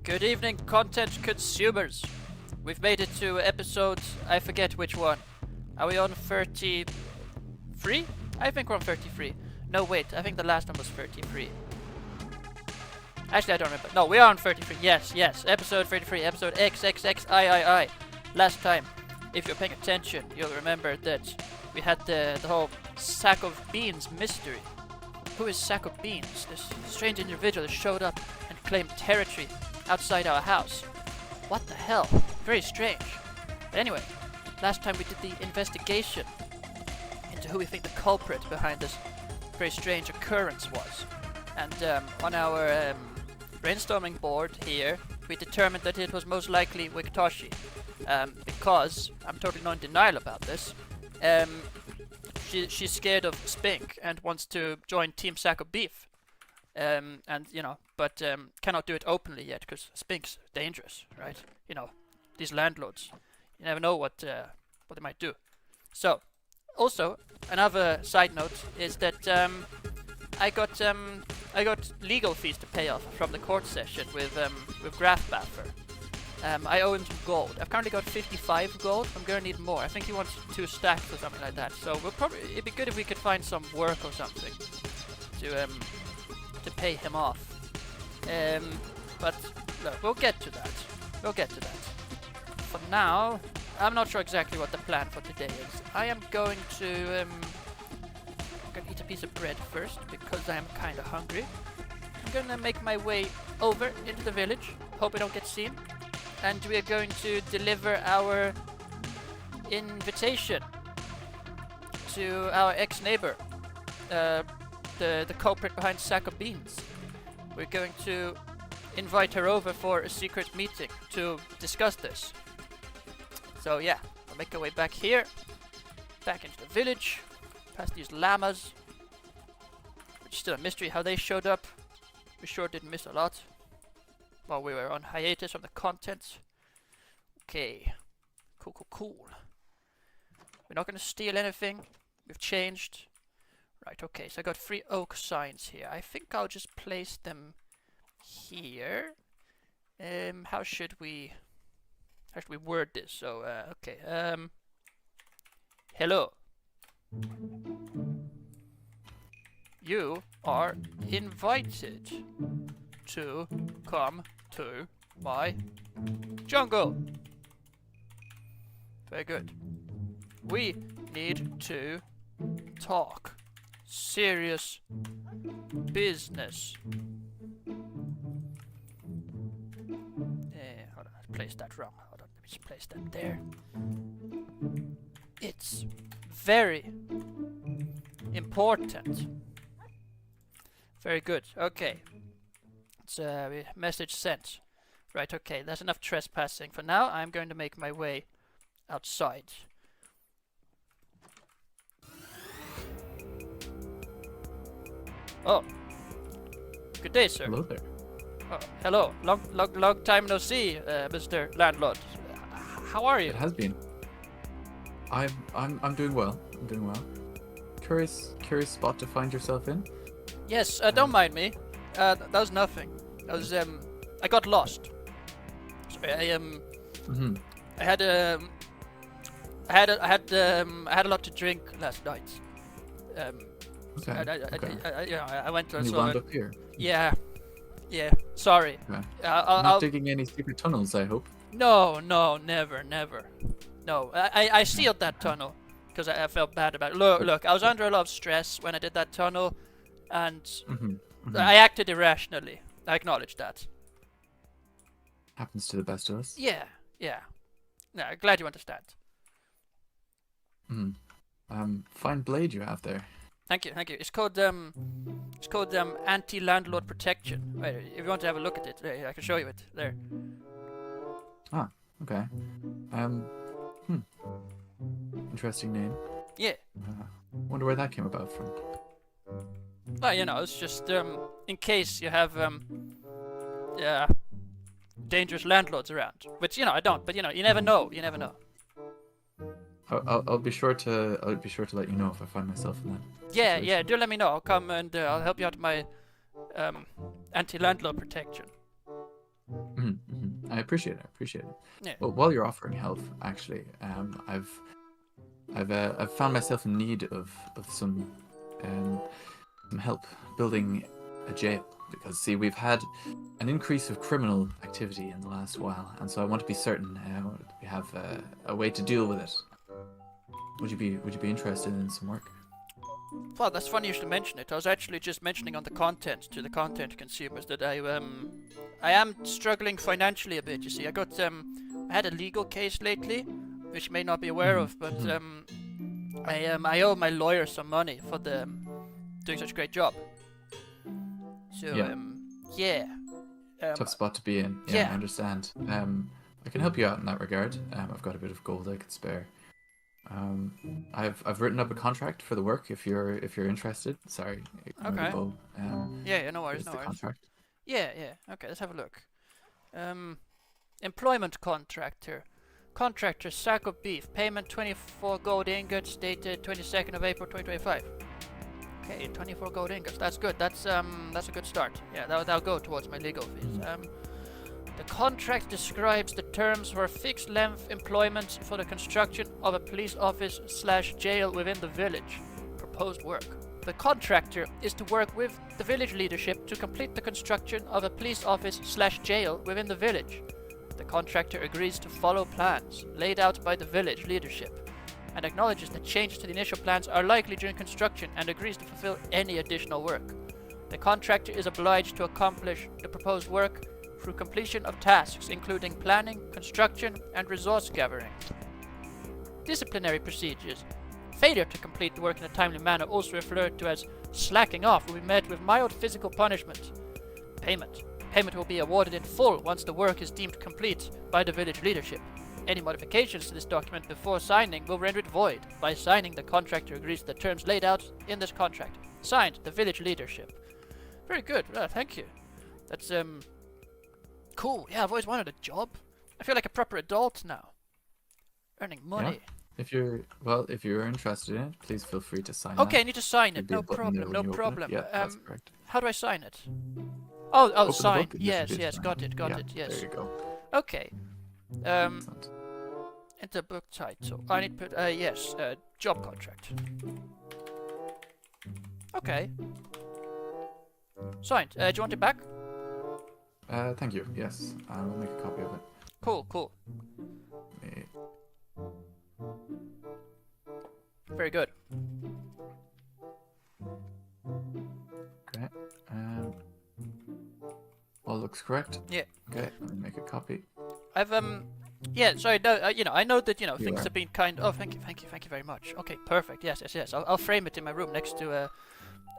Good evening, content consumers. We've made it to episode, I forget which one. Are we on 33? I think we're on 33. No, wait, I think the last one was 33. Actually, I don't remember. No, we are on 33. Yes, episode 33, episode XXXIII. Last time, if you're paying attention, you'll remember that we had the whole sack of beans mystery. Who is Sack of Beans? This strange individual that showed up and claimed territory outside our house. What the hell? Very strange. But anyway, last time we did the investigation into who we think the culprit behind this very strange occurrence was. And on our brainstorming board here, we determined that it was most likely Wikitoshi. Because, I'm totally not in denial about this, she's scared of Spink and wants to join Team Sack of Beef. But cannot do it openly yet because Spink's dangerous, right? You know, these landlords. You never know what they might do. So, also, another side note is that I got legal fees to pay off from the court session with Graph Baffer. I owe him some gold. I've currently got 55 gold. I'm gonna need more. I think he wants 2 stacks or something like that. So it'd be good if we could find some work or something to pay him off. But look, we'll get to that. For now, I'm not sure exactly what the plan for today is. I am going to gonna eat a piece of bread first because I am kind of hungry. I'm gonna make my way over into the village. Hope I don't get seen. And we are going to deliver our invitation to our ex-neighbor, the culprit behind Sack of Beans. We're going to invite her over for a secret meeting to discuss this. So yeah, I'll make our way back here, back into the village, past these llamas, which is still a mystery how they showed up. We sure did miss a lot while we were on hiatus from the content. Okay, cool. We're not going to steal anything. We've changed. Right, okay, so I got 3 oak signs here. I think I'll just place them here. How should we word this? So, okay, hello. You are invited to come to my jungle. Very good. We need to talk serious business. Hold on, I placed that wrong. Hold on, let me just place that there. It's very important. Very good. Okay. It's message sent. Right, okay, that's enough trespassing. For now, I'm going to make my way outside. Oh. Good day, sir. Hello there. Oh, hello. Long time no see, Mr. Landlord. How are you? It has been. I'm doing well. Curious spot to find yourself in. Yes, don't mind me. That was nothing. I was I got lost. Sorry, I had a lot to drink last night. Okay. I went to. And you wound up here. Yeah. Sorry. Okay. I'll Not digging any secret tunnels, I hope. No, never. No, I sealed that tunnel because I felt bad about it. Look, I was under a lot of stress when I did that tunnel, and I acted irrationally. I acknowledge that. Happens to the best of us. Yeah. No, glad you understand. Fine blade you have there. Thank you. It's called anti-landlord protection. Wait, if you want to have a look at it, I can show you it. There. Ah, okay. Interesting name. Yeah. Wonder where that came about from. Well, it's just in case you have dangerous landlords around. Which I don't. But you never know. I'll be sure to let you know if I find myself in that. Yeah. Do let me know. I'll come and I'll help you out with my anti-landlord protection. I appreciate it. I appreciate it. Yeah. Well, while you're offering help, actually, I've found myself in need of some help building a jail, because see, we've had an increase of criminal activity in the last while, and so I want to be certain we have a way to deal with it. Would you be interested in some work? Well, that's funny you should mention it. I was actually just mentioning on the content to the content consumers that I am struggling financially a bit. You see, I had a legal case lately, which you may not be aware of, but I owe my lawyer some money for doing such a great job. So Tough spot to be in. Yeah, I understand. I can help you out in that regard. I've got a bit of gold I could spare. I've written up a contract for the work if you're interested. Sorry. Okay. Bow. No worries, no worries. Contract. Yeah. Okay, let's have a look. Employment contractor. Contractor, sack of beef. Payment 24 gold ingots, dated 22nd of April 2025. Okay, 24 gold ingots. That's good. That's a good start. Yeah, that'll go towards my legal fees. The contract describes the terms for fixed-length employment for the construction of a police office/jail within the village. Proposed work. The contractor is to work with the village leadership to complete the construction of a police office/jail within the village. The contractor agrees to follow plans laid out by the village leadership and acknowledges that changes to the initial plans are likely during construction and agrees to fulfill any additional work. The contractor is obliged to accomplish the proposed work through completion of tasks including planning, construction, and resource gathering. Disciplinary procedures. Failure to complete the work in a timely manner, also referred to as slacking off, will be met with mild physical punishment. Payment. Payment will be awarded in full once the work is deemed complete by the village leadership. Any modifications to this document before signing will render it void. By signing, the contractor agrees to the terms laid out in this contract. Signed, the village leadership. Very good. Thank you. That's cool. Yeah, I've always wanted a job. I feel like a proper adult now. Earning money. Yeah. If you're interested in it, please feel free to sign. Okay, I need to sign it. No problem. No problem. That's correct. How do I sign it? Oh, sign. Yes. Got it. Yes. There you go. Okay. Enter book title. I need to put job contract. Okay. Signed. Do you want it back? Thank you. Yes, I'll make a copy of it. Cool. Very good. Okay. All looks correct. Yeah. Okay. Let me make a copy. I've sorry. No. I know that things have been kind. Oh, thank you very much. Okay, perfect. Yes. I'll frame it in my room next to.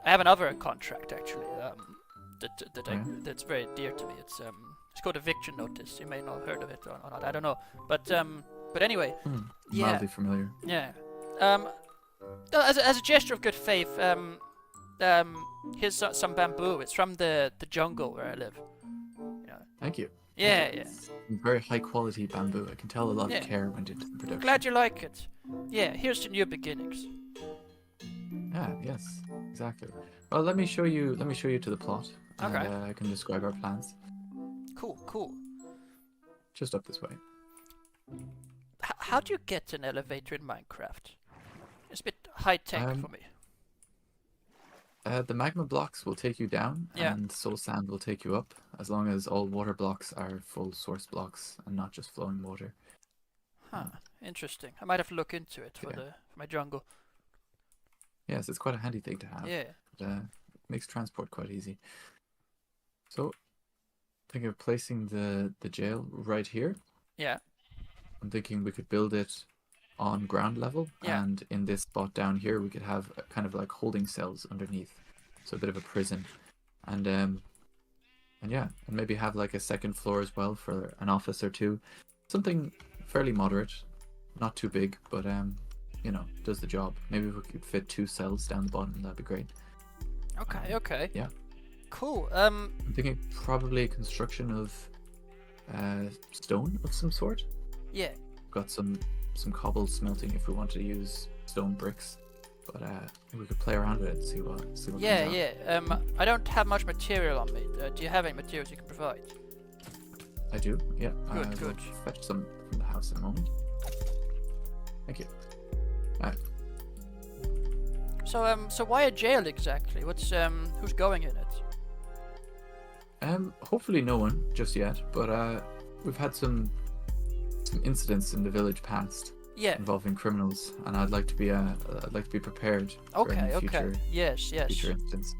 I have another contract actually. That's very dear to me. It's called eviction notice. You may not have heard of it or not. I don't know. But anyway. Yeah. Mildly familiar. Yeah. As a gesture of good faith, here's some bamboo. It's from the jungle where I live. Thank you. Yeah. Very high quality bamboo. I can tell a lot of care went into the production. Glad you like it. Yeah, here's to new beginnings. Yes, exactly. Well, let me show you to the plot. Okay. And, I can describe our plans. Cool. Just up this way. How do you get an elevator in Minecraft? It's a bit high tech for me. The magma blocks will take you down, and soul sand will take you up, as long as all water blocks are full source blocks and not just flowing water. Huh. Interesting. I might have to look into it for my jungle. Yes, it's quite a handy thing to have. Yeah. It makes transport quite easy. So, thinking of placing the jail right here. Yeah. I'm thinking we could build it on ground level, and in this spot down here we could have a kind of like holding cells underneath, so a bit of a prison, and maybe have like a second floor as well for an office or two, something fairly moderate, not too big, but does the job. Maybe if we could fit 2 cells down the bottom, that'd be great. Okay. Yeah. Cool. I'm thinking probably construction of stone of some sort. Yeah. Got some cobble smelting if we want to use stone bricks, but we could play around with it and see what comes out. I don't have much material on me. Do you have any materials you can provide? I do. Yeah. Good, I good. will fetch some from the house in a moment. Thank you. So why a jail exactly? What's who's going in it? Hopefully no one just yet, but we've had some incidents in the village past Yeah. involving criminals, and I'd like to be prepared for any Okay. future Yes. future incidents.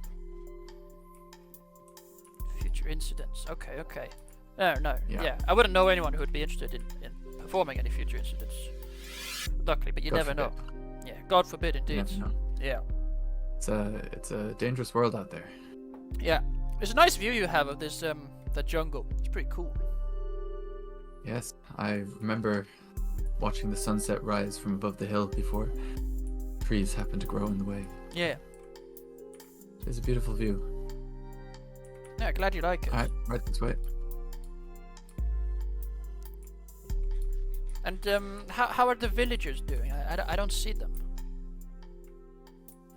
Future incidents. Okay. No. Yeah. Yeah. I wouldn't know anyone who would be interested in performing any future incidents. Luckily, but you God never forbid. know. Yeah. God forbid, You indeed. never know. Yeah. It's a dangerous world out there. Yeah. It's a nice view you have of this the jungle. It's pretty cool. Yes, I remember watching the sunset rise from above the hill before trees happened to grow in the way. Yeah. It's a beautiful view. Yeah. Glad you like it. Alright, right this way. And how are the villagers doing? I don't see them.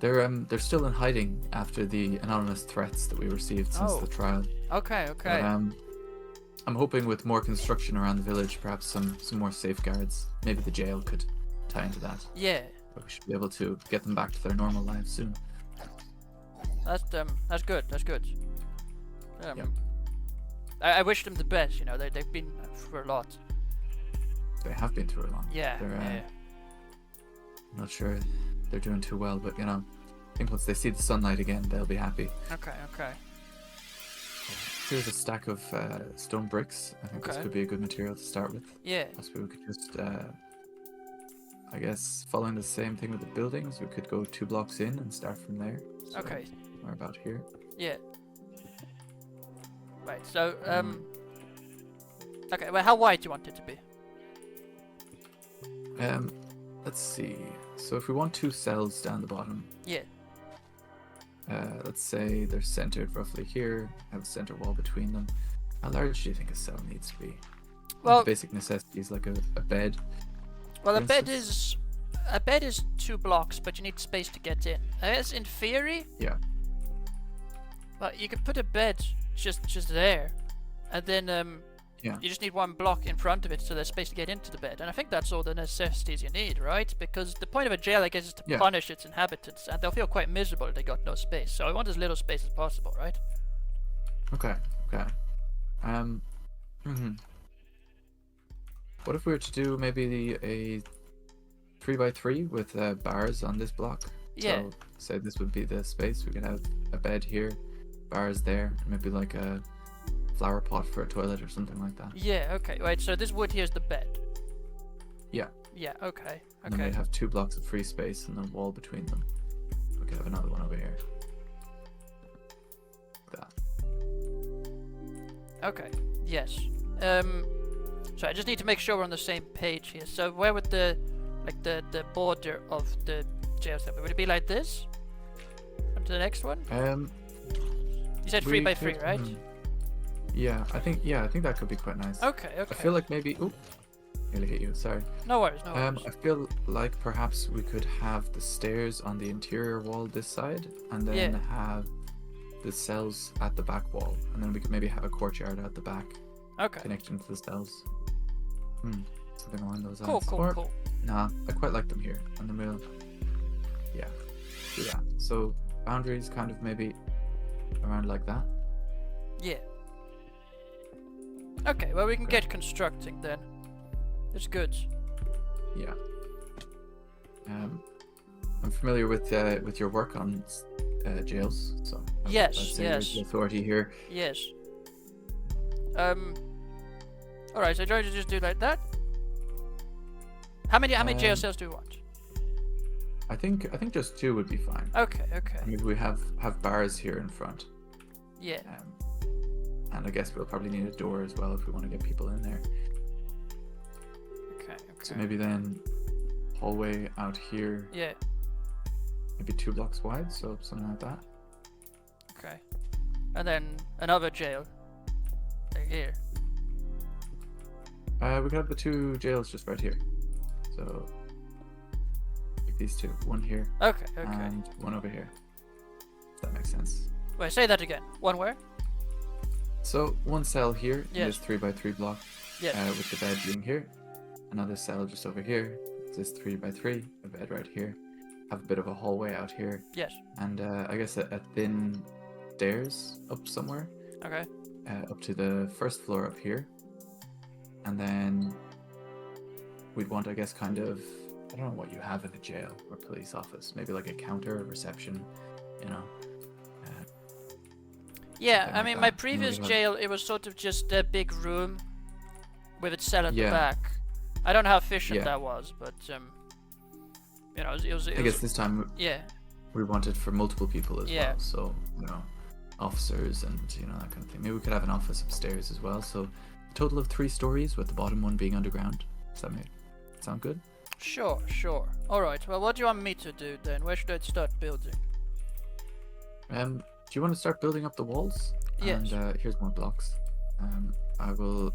They're still in hiding after the anonymous threats that we received since Oh. the trial. Okay. But, I'm hoping with more construction around the village, perhaps some more safeguards. Maybe the jail could tie into that. Yeah. But we should be able to get them back to their normal lives soon. That's good. That's good. Yeah. I wish them the best. You know, they've been through a lot. They have been through a lot. Yeah. They're, Yeah. I'm not sure they're doing too well, but I think once they see the sunlight again, they'll be happy. Okay. Here's a stack of stone bricks. I think this Okay. could be a good material to start with. Yeah. Possibly we could just, I guess, following the same thing with the buildings, we could go 2 blocks in and start from there. So Okay. We're about here. Yeah. Right. So Okay. Well, how wide do you want it to be? Let's see. So if we want 2 cells down the bottom, Yeah. let's say they're centered roughly here, have a center wall between them. How large do you think a cell needs to be? Well, Basic necessities like a bed. well, for a bed instance? is 2 blocks, but you need space to get in. I guess in theory. Yeah. Well, you could put a bed just there, and then Yeah. you just need 1 block in front of it so there's space to get into the bed. And I think that's all the necessities you need, right? Because the point of a jail, I guess, is to Yeah. punish its inhabitants, and they'll feel quite miserable if they got no space. So I want as little space as possible, right? Okay. What if we were to do maybe a 3x3 with bars on this block? Yeah. So say this would be the space. We could have a bed here, bars there, maybe like a flower pot for a toilet or something like that. Yeah, okay. Right, so this wood here is the bed. Yeah. Yeah, okay. And then we'd have 2 blocks of free space and a wall between them. We could have another one over here. Like that. Okay, yes. So I just need to make sure we're on the same page here. So where would the border of the jail cell be? Would it be like this? On to the next one? You said 3x3, right? Yeah, I think that could be quite nice. Okay. I feel like maybe. Oop, nearly hit you. Sorry. No worries. I feel like perhaps we could have the stairs on the interior wall this side, and then have the cells at the back wall, and then we could maybe have a courtyard out the back, Okay. connecting to the cells. Something along those Cool, lines. cool. Nah, I quite like them here, and then we'll, do that. So boundaries, kind of maybe around like that. Yeah. Okay, well we can get constructing then. It's good. Yeah. I'm familiar with your work on jails, so I'd say you're the authority here. Yes. Alright, so do you want to just do like that? How many jail cells do you want? I think just 2 would be fine. Okay. Maybe we have bars here in front. Yeah. And I guess we'll probably need a door as well if we want to get people in there. Okay. So maybe then hallway out here. Yeah. Maybe 2 blocks wide, so something like that. Okay. And then another jail. Like here. We could have the 2 jails just right here. So these 2, one here. Okay. And one over here. If that makes sense. Wait, say that again. One where? So one cell here in Yes. this 3x3 block, Yes. with the bed being here. Another cell just over here. This 3x3, a bed right here. Have a bit of a hallway out here, Yes. and I guess a thin stairs up somewhere, Okay. up to the first floor up here, and then we'd want, I guess, kind of, I don't know what you have in a jail or police office. Maybe like a counter, a reception, you know. Yeah, Something I like mean, that. my And we previous have- jail, it was sort of just a big room with its cell at the Yeah. back. I don't know how efficient Yeah. that was, but you know, it was I guess this time yeah, we want it for multiple people as Yeah. well. So, you know, officers and, you know, that kind of thing. Maybe we could have an office upstairs as well. So, a total of 3 stories with the bottom one being underground. Does that sound good? sure. All right. Well, what do you want me to do then? Where should I start building? Do you want to start building up the walls? Yes. And here's more blocks. I will.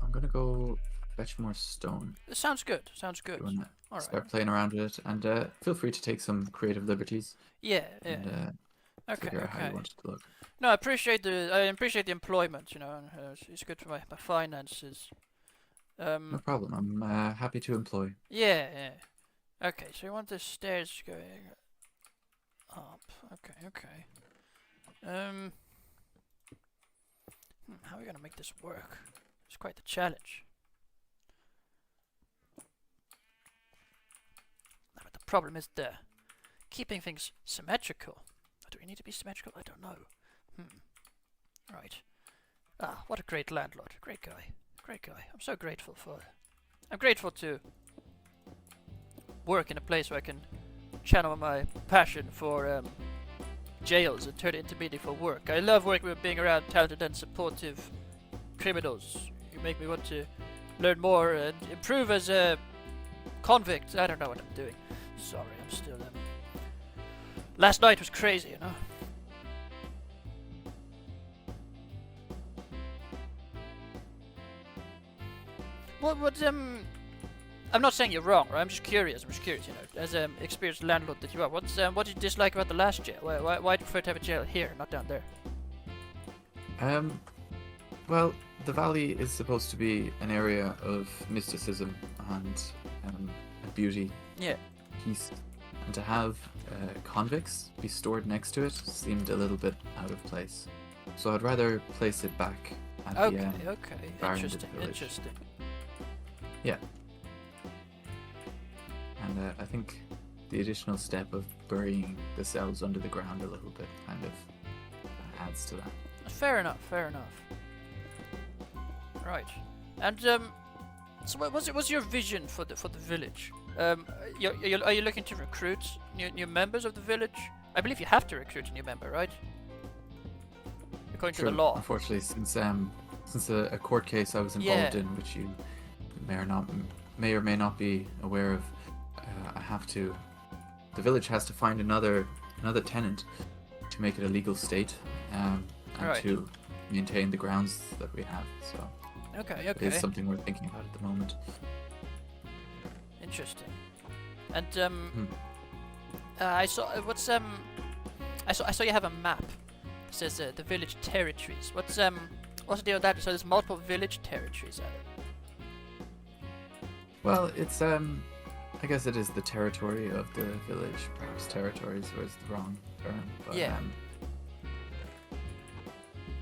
I'm gonna go fetch more stone. Sounds good. Sounds good. You wanna All right. start playing around with it, and feel free to take some creative liberties Yeah. and Okay. figure out how you Okay. want it to look. No, I appreciate the employment. You know, and, it's good for my finances. No problem. I'm happy to employ. Yeah. Okay, so you want the stairs going up. Okay. How are we gonna make this work? It's quite the challenge. No, but the problem is the keeping things symmetrical. Do we need to be symmetrical? I don't know. Right. Ah, what a great landlord. Great guy. I'm so grateful for it. I'm grateful to work in a place where I can channel my passion for jails and turn it into meaningful work. I love working with being around talented and supportive criminals. You make me want to learn more and improve as a convict. I don't know what I'm doing. Sorry, I'm still last night was crazy, you know. What I'm not saying you're wrong, right? I'm just curious, you know, as an experienced landlord that you are. What did you dislike about the last jail? Why do you prefer to have a jail here, not down there? Well, the valley is supposed to be an area of mysticism and beauty, Yeah. peace, and to have convicts be stored next to it seemed a little bit out of place. So I'd rather place it back at the Okay. far end of the Interesting. village. Yeah. And I think the additional step of burying the cells under the ground a little bit kind of adds to that. Fair enough. Right. And so what's your vision for the village? Are you looking to recruit new members of the village? I believe you have to recruit a new member, right? According to the True. law. Unfortunately, since a court case I was involved in, which you may or may not be aware of, the village has to find another tenant to make it a legal state, and Right. to maintain the grounds that we have. So Okay. it is something we're thinking about at the moment. Interesting. And I saw I saw you have a map that says the village territories. What's the deal with that? So there's multiple village territories. Well, it's I guess it is the territory of the village. Perhaps territories was the wrong term. But, Yeah.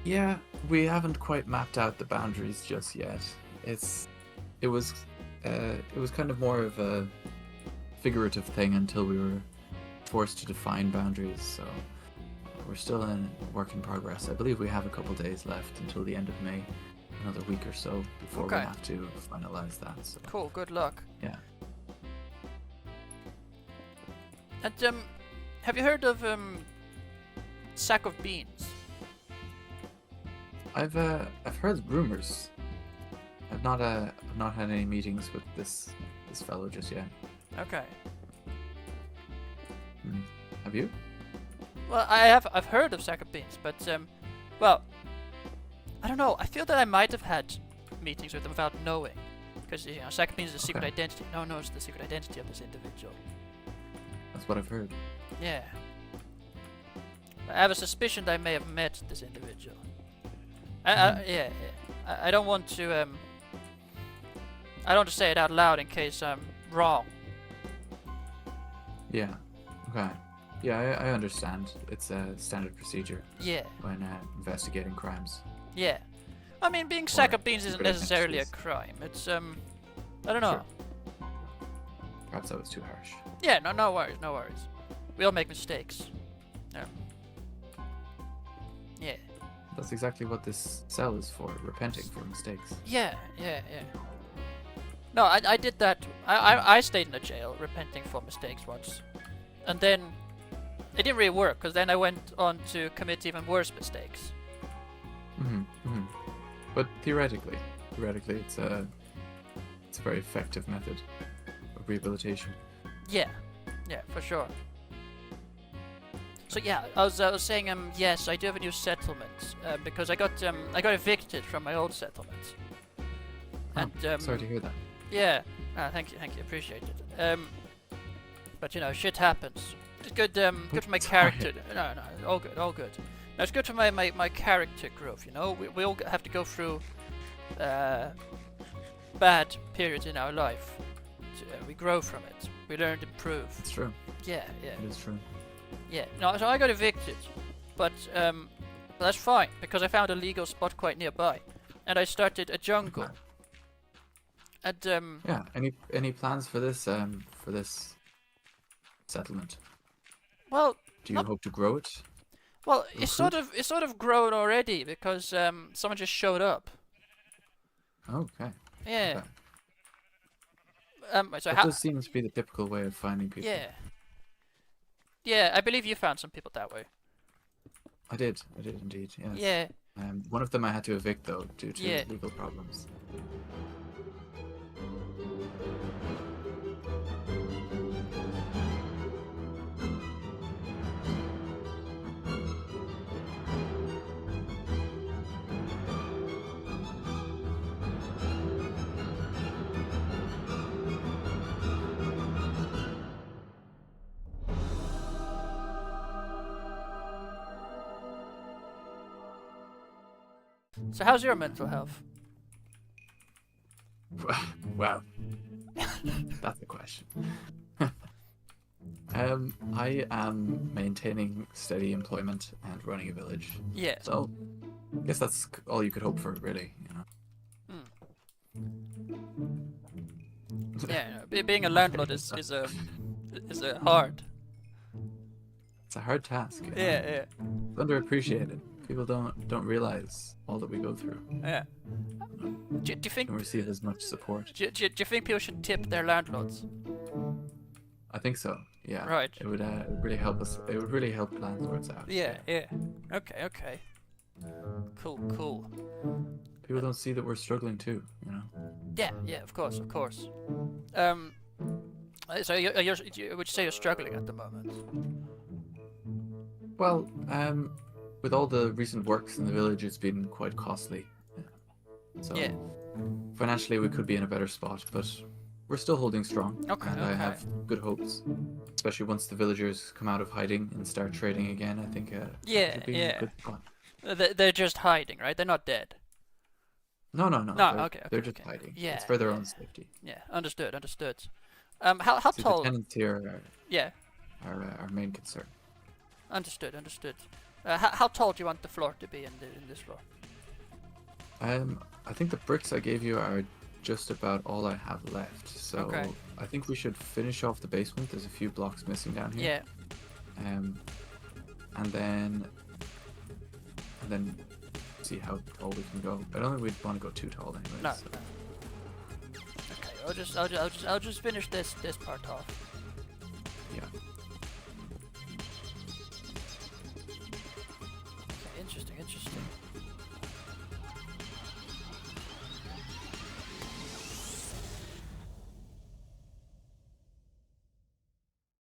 Yeah, we haven't quite mapped out the boundaries just yet. It was kind of more of a figurative thing until we were forced to define boundaries. So we're still in work in progress. I believe we have a couple days left until the end of May, another week or so before we Okay. have to finalize that. So Cool. Good luck. yeah. And have you heard of sack of beans? I've heard rumors. I've not had any meetings with this fellow just yet. Okay. Have you? Well, I've heard of sack of beans, but well, I don't know. I feel that I might have had meetings with them without knowing, because you know, sack of beans is a secret Okay. identity. No one knows the secret identity of this individual. That's what I've heard. Yeah. I have a suspicion that I may have met this individual. Yeah. I don't want to I don't want to say it out loud in case I'm wrong. Yeah. Okay. Yeah, I understand. It's a standard procedure Yeah. when investigating crimes. Yeah. I mean, being sack of beans isn't secret necessarily a identities. crime. It's I don't know. Sure. Perhaps that was too harsh. Yeah, no worries, no worries. We all make mistakes. Yeah. That's exactly what this cell is for, repenting for mistakes. Yeah. No, I did that. I stayed in a jail repenting for mistakes once. And then it didn't really work, because then I went on to commit even worse mistakes. But theoretically, it's a very effective method of rehabilitation. Yeah, for sure. So yeah, I was saying yes, I do have a new settlement because I got evicted from my old settlement. And Sorry to hear that. yeah, thank you, appreciate it. But you know, shit happens. It's good for my character. No, all good. No, it's good for my character growth. You know, we all have to go through bad periods in our life. We grow from it. We learn to improve. It's true. Yeah. It is true. Yeah, no, so I got evicted, but that's fine because I found a legal spot quite nearby, and I started a jungle. Okay. And Yeah. Any plans for this settlement? well, Do you hope to grow it? well, it's sort of grown already because someone just showed up. Okay. Yeah. Okay. So That does seem to be the typical way of finding people. Yeah. Yeah, I believe you found some people that way. I did indeed. Yes. Yeah. One of them I had to evict though due to Yeah. legal problems. So how's your mental health? Well, that's a question. I am maintaining steady employment and running a village. Yeah. So, I guess that's all you could hope for, really. You know. Yeah, being a landlord is a hard. It's a hard task. You know? Yeah. It's underappreciated. People don't realize all that we go through. Yeah. Do you think Don't receive as much support. do you think people should tip their landlords? I think so. Yeah. Right. It would really help us. It would really help landlords out. Yeah. Okay. Cool. People don't see that we're struggling too. You know. Yeah. Of course. So would you say you're struggling at the moment? Well, with all the recent works in the village, it's been quite costly. So Yeah. financially, we could be in a better spot, but we're still holding strong. Okay, And I have good hopes, especially once the villagers come out of hiding and start trading again. I think it'll be a good spot. They're just hiding, right? They're not dead. No. No, They're, okay, they're just okay. hiding. Yeah, It's for their yeah. own safety. Yeah, understood. How See, tall? the tenants here Yeah, are our main concern. understood. How tall do you want the floor to be in this floor? I think the bricks I gave you are just about all I have left. So Okay. I think we should finish off the basement. There's a few blocks missing down here. Yeah. And then see how tall we can go. I don't think we'd want to go too tall anyway. No. So. Okay, I'll just finish this part off. Yeah. Okay, interesting.